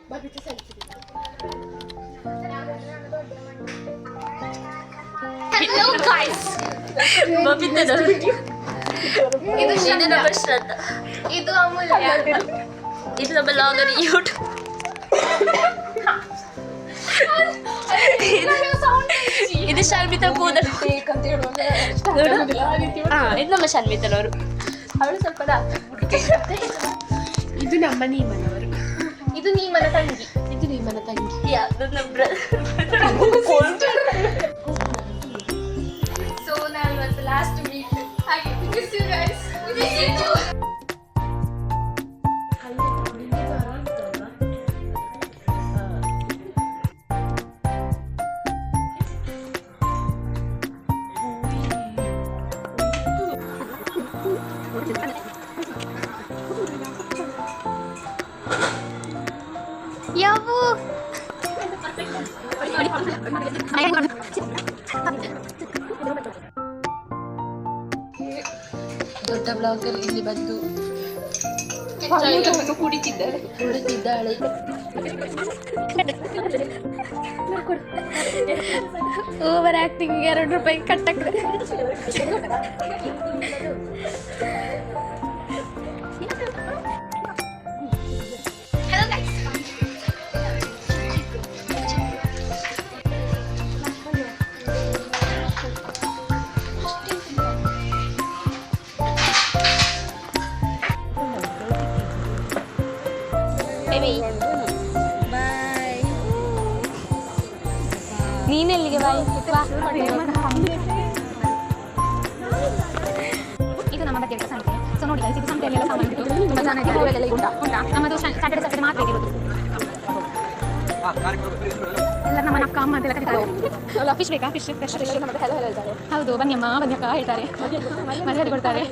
Hello guys. ಇದು ನಮ್ಮ ಶ್ರದ್ಧಾ. ಇದು ಅಮೂಲ್ಯ. ಇದು ನಮ್ಮ ಲಾಗರ್ ಯೂಟ್ಯೂಬ್. ಇದು ಶರ್ಮಿತಾ ಕೂದಲು. ಇದು ನಮ್ಮ ಶರ್ಮಿತನವರು. ಅವಳು ಸ್ವಲ್ಪ ಇದು ನಮ್ಮ ನೀಮನವರು. ಇದು ನೀಮನ ತಂಗಿ. ಇದು ನೀಮನ ತಂಗಿ. ಯಾವ್ದು ನಮ್ಮ ಸೊ ನಾವು ಇವತ್ತು ಲಾಸ್ಟ್ ಮೀಟ್. ಹಾಗೆ miss you guys. Miss you too. ಯಾವು ದೊಡ್ಡ ಬ್ಲಾಗರ್ ಇಲ್ಲಿ ಬಂದು ಕುಡಿತಿದ್ದಾಳೆ. ಓವರ್ ಆಕ್ಟಿಂಗ್ ₹2 ಕಟ್ಟಕ್ಕೆ. ಬಾಯ್. ನೀನೆಲ್ಲಿಗೆ ಬಾಯ್? ಇದು ನಮ್ಮ ಬಗ್ಗೆ ಸಂತೆ. ಸೊ ನೋಡಿ ಇದು ಸಂತೆಯಲ್ಲೆಲ್ಲ ಸಾಮಾನು ಇಟ್ಟು ತುಂಬ ಚೆನ್ನಾಗಿ ಹೂವೆಲ್ಲ ಉಂಟಾ ನಮ್ಮದು ಸ್ಯಾಟರ್ಡೆ ಮಾತ್ರ ಇರೋದು. ಎಲ್ಲ ನಮ್ಮ ಅಕ್ಕ ಅಮ್ಮ ಅಂತೆಲ್ಲ ಕರೀತಾರೆ. ಫಿಶ್ ಬೇಕಾ? ಫಿಶ್ ಫ್ರೆಶ್ ಫಿಶ್ ಹೌದು. ಬನ್ನಿಯಮ್ಮ ಬನ್ನಿಯಕ್ಕ ಹೇಳ್ತಾರೆ, ಮರ್ಯಾದೆ ಕೊಡ್ತಾರೆ.